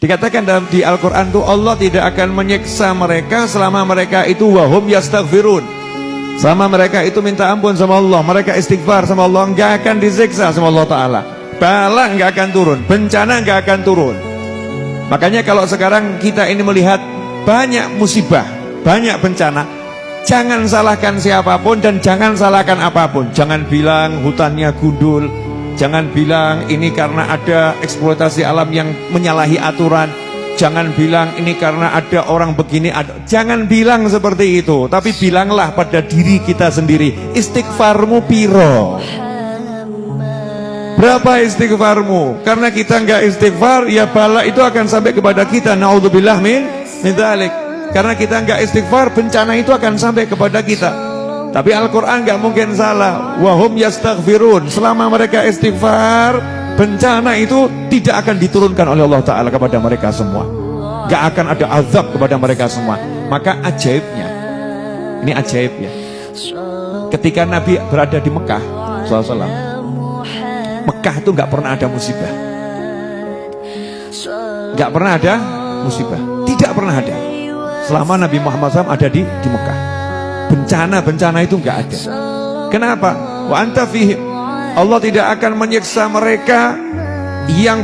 Dikatakan di Al-Quran tuh Allah tidak akan menyiksa mereka selama mereka itu wahum yastaghfirun. Selama mereka itu minta ampun sama Allah, mereka istighfar sama Allah, nggak akan disiksa sama Allah Ta'ala. Bala nggak akan turun, bencana nggak akan turun. Makanya kalau sekarang kita ini melihat banyak musibah, banyak bencana, jangan salahkan siapapun dan jangan salahkan apapun. Jangan bilang hutannya gundul, jangan bilang ini karena ada eksploitasi alam yang menyalahi aturan, jangan bilang ini karena ada orang begini. Jangan bilang seperti itu, tapi bilanglah pada diri kita sendiri, istighfarmu piro? Berapa istighfarmu? Karena kita nggak istighfar, ya bala itu akan sampai kepada kita. Naudzubillah min dzalik. Karena kita nggak istighfar, bencana itu akan sampai kepada kita. Tapi Al-Quran nggak mungkin salah. Wahum yastaghfirun. Selama mereka istighfar, bencana itu tidak akan diturunkan oleh Allah Ta'ala kepada mereka semua. Nggak akan ada azab kepada mereka semua. Maka ajaibnya, ini ajaib ya, ketika Nabi berada di Mekah SAW, Mekah itu nggak pernah ada musibah, nggak pernah ada musibah, tidak pernah ada. Selama Nabi Muhammad SAW ada di Mekah, bencana itu nggak ada. Kenapa? Wa anta fihim. Allah tidak akan menyiksa mereka yang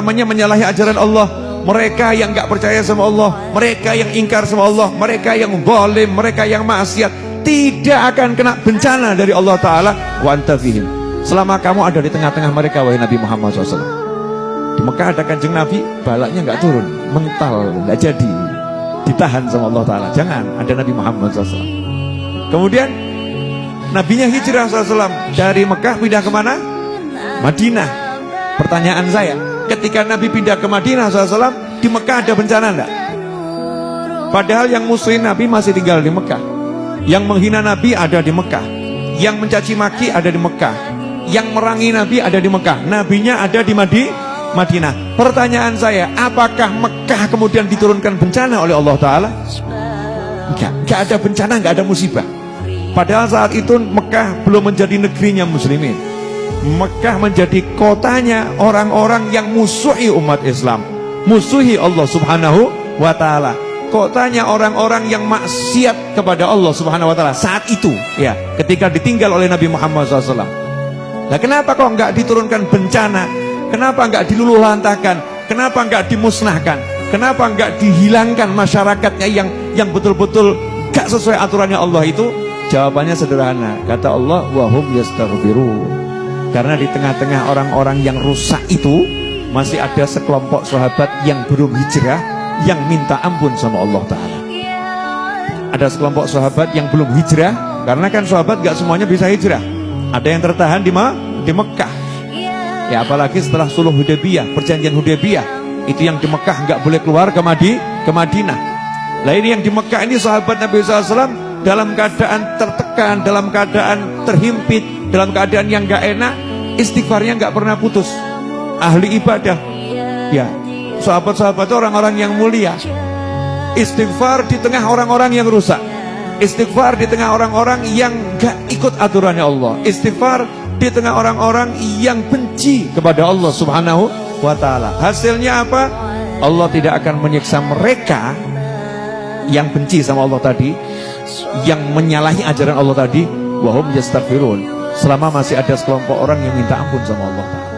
menyalahi ajaran Allah, mereka yang nggak percaya sama Allah, mereka yang ingkar sama Allah, mereka yang zalim, mereka yang maksiat, tidak akan kena bencana dari Allah Ta'ala. Wa anta fihim. Selama kamu ada di tengah-tengah mereka, wahai Nabi Muhammad SAW. Di Mekah ada kanjeng Nabi, balaknya nggak turun, mental, nggak jadi, ditahan sama Allah Ta'ala. Jangan, ada Nabi Muhammad SAW. Kemudian Nabinya hijrah SAW dari Mekah pindah kemana? Madinah. Pertanyaan saya, ketika Nabi pindah ke Madinah SAW, di Mekah ada bencana enggak? Padahal yang musuhin Nabi masih tinggal di Mekah, yang menghina Nabi ada di Mekah, yang mencaci maki ada di Mekah, yang merangi Nabi ada di Mekah, nabinya ada di Madinah. Pertanyaan saya, apakah Mekah kemudian diturunkan bencana oleh Allah Ta'ala? Enggak ada bencana, enggak ada musibah. Padahal saat itu Mekah belum menjadi negerinya muslimin. Mekah menjadi kotanya orang-orang yang musuhi umat Islam, musuhi Allah Subhanahu wa Ta'ala. Kotanya orang-orang yang maksiat kepada Allah Subhanahu wa Ta'ala saat itu, ya, ketika ditinggal oleh Nabi Muhammad SAW. Nah, kenapa kok nggak diturunkan bencana? Kenapa nggak diluluhlantahkan? Kenapa nggak dimusnahkan? Kenapa nggak dihilangkan masyarakatnya yang betul-betul gak sesuai aturannya Allah itu? Jawabannya sederhana, kata Allah, wahum yastaghfirun. Karena di tengah-tengah orang-orang yang rusak itu masih ada sekelompok sahabat yang belum hijrah, yang minta ampun sama Allah Ta'ala. Ada sekelompok sahabat yang belum hijrah, karena kan sahabat gak semuanya bisa hijrah. Ada yang tertahan di Mekah. Ya, apalagi setelah Sulh Hudaybiyah, perjanjian Hudaybiyah, itu yang di Mekah nggak boleh keluar ke Madinah. Lah ini yang di Mekah ini sahabat Nabi SAW dalam keadaan tertekan, dalam keadaan terhimpit, dalam keadaan yang nggak enak, istighfarnya nggak pernah putus. Ahli ibadah, ya, sahabat-sahabat orang-orang yang mulia. Istighfar di tengah orang-orang yang rusak. Istighfar di tengah orang-orang yang gak ikut aturannya Allah. Istighfar di tengah orang-orang yang benci kepada Allah Subhanahu wa Ta'ala. Hasilnya apa? Allah tidak akan menyiksa mereka yang benci sama Allah tadi, yang menyalahi ajaran Allah tadi, wahum yastaghfirun, selama masih ada sekelompok orang yang minta ampun sama Allah Ta'ala.